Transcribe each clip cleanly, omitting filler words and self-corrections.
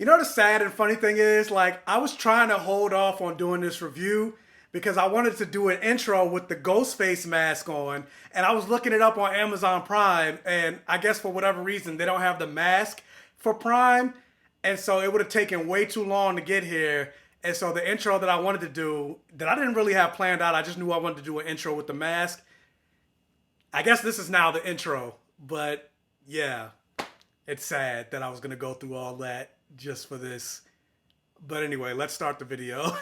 You know the sad and funny thing is, like, I was trying to hold off on doing this review because I wanted to do an intro with the ghost face mask on, and I was looking it up on Amazon Prime, and I guess for whatever reason they don't have the mask for Prime, and so it would have taken way too long to get here. And so the intro that I wanted to do, that I didn't really have planned out, I just knew I wanted to do an intro with the mask. I guess this is now the intro, but yeah, it's sad that I was gonna go through all that just for this. But anyway, let's start the video.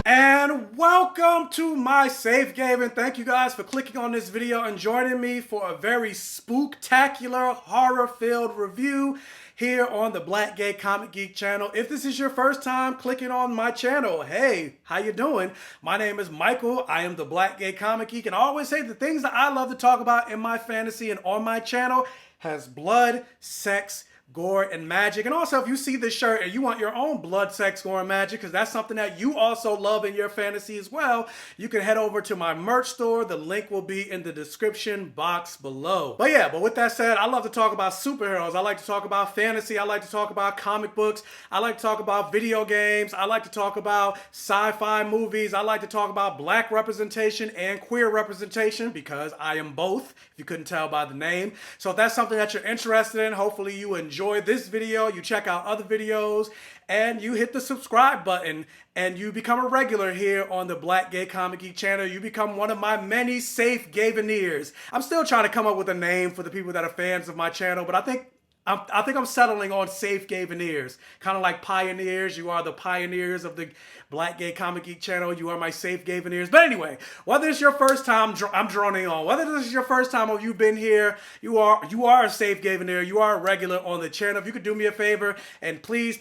And welcome to my safe game, and thank you guys for clicking on this video and joining me for a very spooktacular, horror-filled review here on the Black Gay Comic Geek channel. If this is your first time clicking on my channel, hey, how you doing? My name is Michael. I am the Black Gay Comic Geek, and I always say the things that I love to talk about in my fantasy and on my channel has blood, sex, gore, and magic. And also, if you see this shirt and you want your own blood, sex, gore, and magic, because that's something that you also love in your fantasy as well, you can head over to my merch store. The link will be in the description box below. But with that said, I love to talk about superheroes. I like to talk about fantasy. I like to talk about comic books. I like to talk about video games. I like to talk about sci-fi movies. I like to talk about black representation and queer representation, because I am both, if you couldn't tell by the name. So if that's something that you're interested in, hopefully you enjoy this video, you check out other videos, and you hit the subscribe button, and you become a regular here on the Black Gay Comic Geek channel. You become one of my many safe Gaveneers. I'm still trying to come up with a name for the people that are fans of my channel, but I think I'm settling on safe Gaveneers. Kind of like pioneers. You are the pioneers of the Black Gay Comic Geek channel. You are my safe Gaveneers. But anyway, whether it's your first time, I'm droning on. Whether this is your first time or you've been here, you are a safe Gaveneer. You are a regular on the channel. If you could do me a favor and please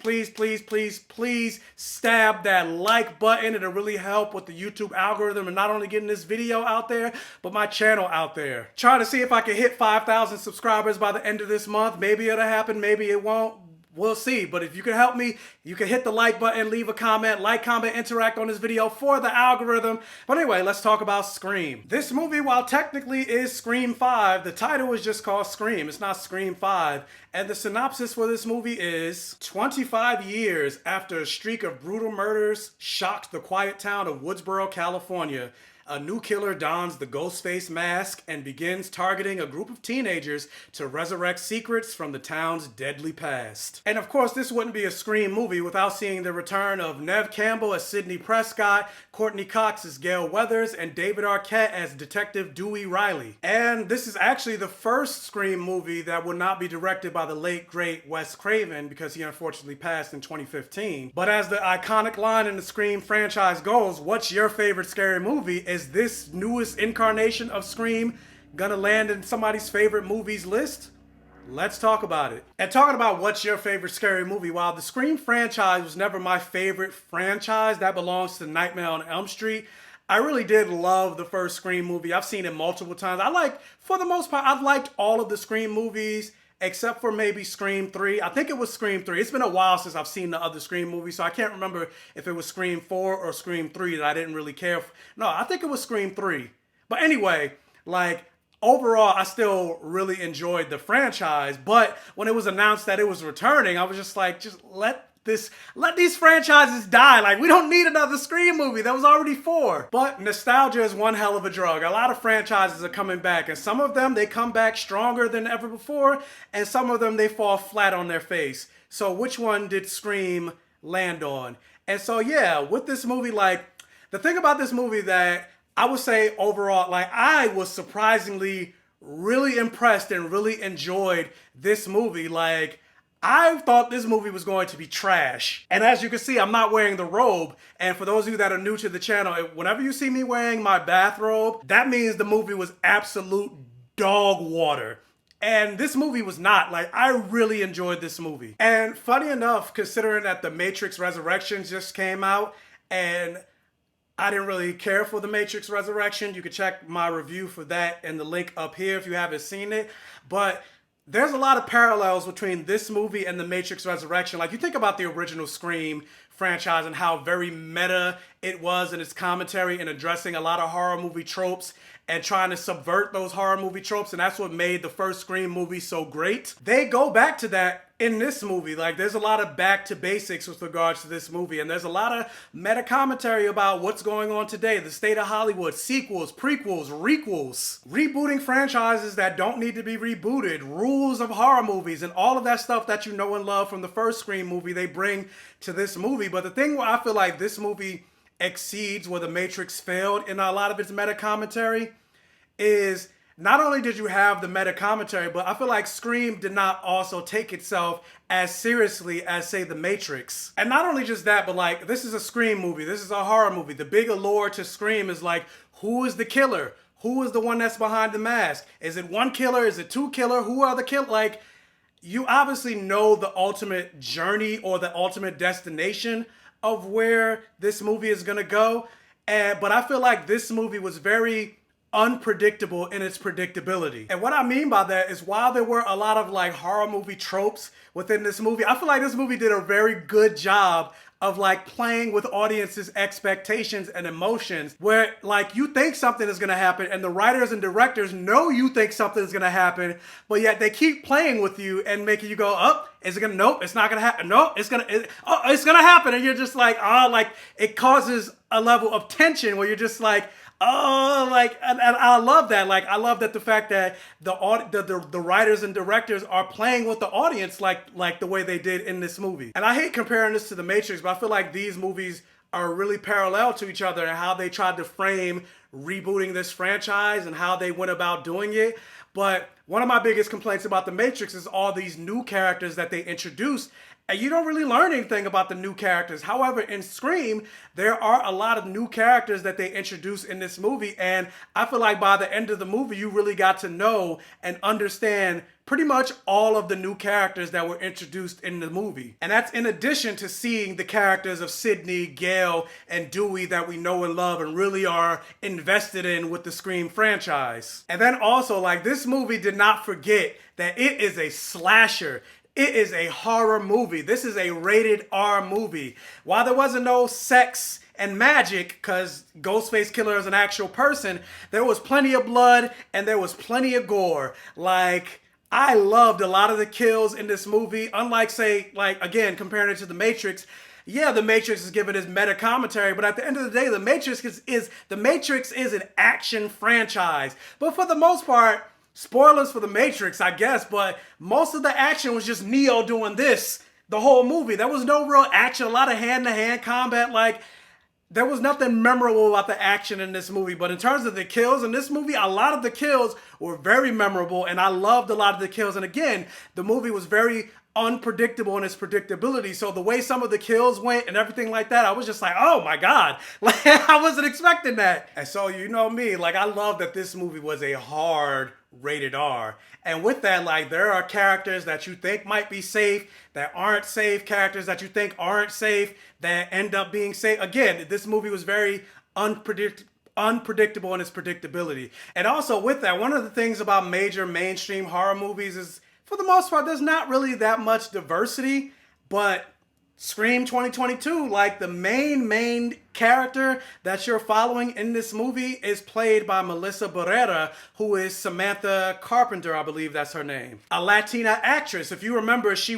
stab that like button. It'll really help with the YouTube algorithm and not only getting this video out there, but my channel out there. Trying to see if I can hit 5,000 subscribers by the end of this month. Maybe it'll happen, maybe it won't. We'll see. But if you can help me, you can hit the like button, leave a comment, interact on this video for the algorithm. But anyway, let's talk about Scream. This movie, while technically is Scream 5, the title is just called Scream. It's not Scream 5. And the synopsis for this movie is 25 years after a streak of brutal murders shocked the quiet town of Woodsboro, California, a new killer dons the ghost face mask and begins targeting a group of teenagers to resurrect secrets from the town's deadly past. And of course, this wouldn't be a Scream movie without seeing the return of Nev Campbell as Sidney Prescott, Courtney Cox as Gail Weathers, and David Arquette as Detective Dewey Riley. And this is actually the first Scream movie that would not be directed by the late, great Wes Craven, because he unfortunately passed in 2015. But as the iconic line in the Scream franchise goes, what's your favorite scary movie? Is this newest incarnation of Scream gonna land in somebody's favorite movies list? Let's talk about it. And talking about what's your favorite scary movie, while the Scream franchise was never my favorite franchise, that belongs to Nightmare on Elm Street, I really did love the first Scream movie. I've seen it multiple times. For the most part, I've liked all of the Scream movies except for maybe Scream 3. I think it was Scream 3. It's been a while since I've seen the other Scream movies, so I can't remember if it was Scream 4 or Scream 3 that I didn't really care for. No, I think it was Scream 3. But anyway, overall, I still really enjoyed the franchise. But when it was announced that it was returning, I was just like, let these franchises die. We don't need another Scream movie. There was already 4. But nostalgia is one hell of a drug. A lot of franchises are coming back, and some of them, they come back stronger than ever before, and some of them, they fall flat on their face. So which one did Scream land on? And so, yeah, with this movie, the thing about this movie that I would say overall, I was surprisingly really impressed and really enjoyed this movie. I thought this movie was going to be trash. And as you can see, I'm not wearing the robe. And for those of you that are new to the channel, whenever you see me wearing my bathrobe, that means the movie was absolute dog water. And this movie was not. I really enjoyed this movie. And funny enough, considering that The Matrix Resurrections just came out, and I didn't really care for The Matrix Resurrection. You can check my review for that in the link up here if you haven't seen it. But There's a lot of parallels between this movie and The Matrix Resurrection. Like, you think about the original Scream franchise and how very meta it was in its commentary and addressing a lot of horror movie tropes and trying to subvert those horror movie tropes, and that's what made the first Scream movie so great. They go back to that in this movie. Like, there's a lot of back to basics with regards to this movie, and there's a lot of meta commentary about what's going on today, the state of Hollywood, sequels, prequels, requels, rebooting franchises that don't need to be rebooted, rules of horror movies, and all of that stuff that you know and love from the first Scream movie they bring to this movie. But the thing where I feel like this movie exceeds where The Matrix failed in a lot of its meta commentary is not only did you have the meta commentary, but I feel like Scream did not also take itself as seriously as, say, The Matrix. And not only just that, but like, this is a Scream movie. This is a horror movie. The big allure to Scream is like, who is the killer? Who is the one that's behind the mask? Is it one killer? Is it two killer? Who are the killer? Like, you obviously know the ultimate journey or the ultimate destination of where this movie is gonna go. But I feel like this movie was very unpredictable in its predictability. And what I mean by that is, while there were a lot of like horror movie tropes within this movie, I feel like this movie did a very good job of like playing with audiences' expectations and emotions, where like you think something is gonna happen and the writers and directors know you think something is gonna happen, but yet they keep playing with you and making you go, oh, is it gonna, nope, it's not gonna happen, no, it's gonna happen. And you're just like, oh, like it causes a level of tension where you're just like, oh, like, and I love that. Like, I love that the fact that the writers and directors are playing with the audience like the way they did in this movie. And I hate comparing this to The Matrix, but I feel like these movies are really parallel to each other and how they tried to frame rebooting this franchise and how they went about doing it. But one of my biggest complaints about The Matrix is all these new characters that they introduced, and you don't really learn anything about the new characters. However, in Scream, there are a lot of new characters that they introduce in this movie, and I feel like by the end of the movie, you really got to know and understand pretty much all of the new characters that were introduced in the movie. And that's in addition to seeing the characters of Sidney, Gale, and Dewey that we know and love and really are invested in with the Scream franchise. And then also, like, this movie did not forget that it is a slasher. It is a horror movie. This is a rated R movie. While there wasn't no sex and magic, because Ghostface Killer is an actual person, there was plenty of blood and there was plenty of gore. Like, I loved a lot of the kills in this movie. Unlike, say, like, again, comparing it to The Matrix, yeah, The Matrix is giving its meta commentary, but at the end of the day, The Matrix is an action franchise. But for the most part, spoilers for The Matrix, I guess, but most of the action was just Neo doing this the whole movie. There was no real action, a lot of hand-to-hand combat. Like, there was nothing memorable about the action in this movie. But in terms of the kills in this movie, a lot of the kills were very memorable, and I loved a lot of the kills. And again, the movie was very unpredictable in its predictability. So the way some of the kills went and everything like that, I was just like, oh my God, like I wasn't expecting that. And so, you know me, like, I love that this movie was a hard rated R. And with that, like, there are characters that you think might be safe that aren't safe, characters that you think aren't safe that end up being safe. Again, this movie was very unpredictable in its predictability. And also with that, one of the things about major mainstream horror movies is, for the most part, there's not really that much diversity, but Scream 2022, like, the main character that you're following in this movie is played by Melissa Barrera, who is Samantha Carpenter, I believe that's her name. A Latina actress. If you remember, she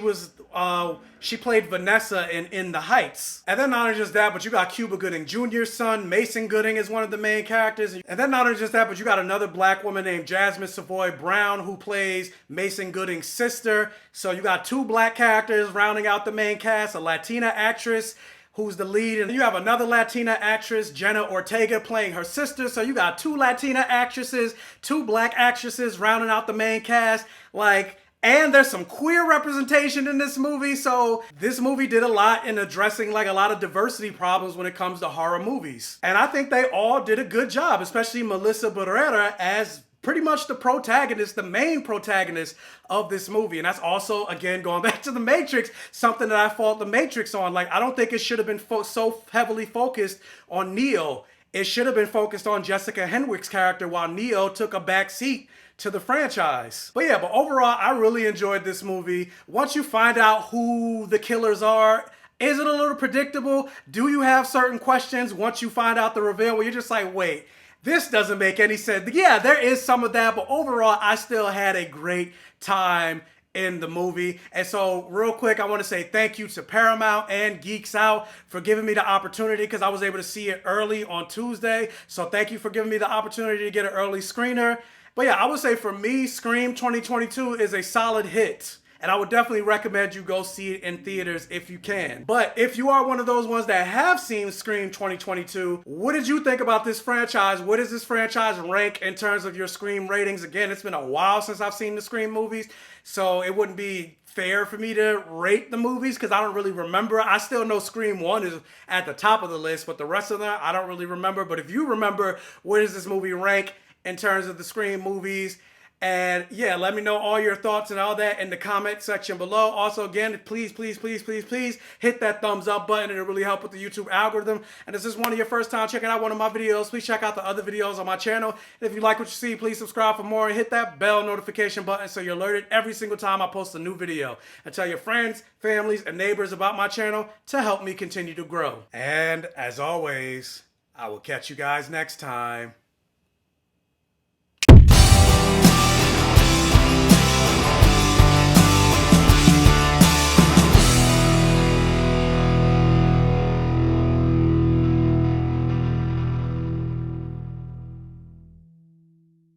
played Vanessa in The Heights. And then not only just that, but you got Cuba Gooding Jr.'s son, Mason Gooding, is one of the main characters. And then not only just that, but you got another black woman named Jasmine Savoy Brown, who plays Mason Gooding's sister. So you got two black characters rounding out the main cast, a Latina actress who's the lead, and you have another Latina actress, Jenna Ortega, playing her sister. So you got two Latina actresses, two black actresses rounding out the main cast. Like, and there's some queer representation in this movie. So this movie did a lot in addressing like a lot of diversity problems when it comes to horror movies. And I think they all did a good job, especially Melissa Barrera as pretty much the protagonist, the main protagonist of this movie. And that's also, again, going back to The Matrix, something that I fault The Matrix on. Like, I don't think it should have been so heavily focused on Neo. It should have been focused on Jessica Henwick's character, while Neo took a back seat to the franchise. But yeah, but overall, I really enjoyed this movie. Once you find out who the killers are, is it a little predictable? Do you have certain questions once you find out the reveal where you're just like, wait, this doesn't make any sense? Yeah, there is some of that, but overall, I still had a great time in the movie. And so real quick, I want to say thank you to Paramount and Geeks Out for giving me the opportunity, because I was able to see it early on Tuesday. So thank you for giving me the opportunity to get an early screener. But yeah, I would say for me, Scream 2022 is a solid hit. And I would definitely recommend you go see it in theaters if you can. But if you are one of those ones that have seen Scream 2022, what did you think about this franchise? What does this franchise rank in terms of your Scream ratings? Again, it's been a while since I've seen the Scream movies, so it wouldn't be fair for me to rate the movies because I don't really remember. I still know Scream 1 is at the top of the list, but the rest of them, I don't really remember. But if you remember, where does this movie rank in terms of the Scream movies? And yeah, let me know all your thoughts and all that in the comment section below. Also, again, please hit that thumbs up button. It'll really help with the YouTube algorithm. And if this is one of your first time checking out one of my videos, please check out the other videos on my channel. And if you like what you see, please subscribe for more and hit that bell notification button so you're alerted every single time I post a new video. And tell your friends, families, and neighbors about my channel to help me continue to grow. And as always, I will catch you guys next time.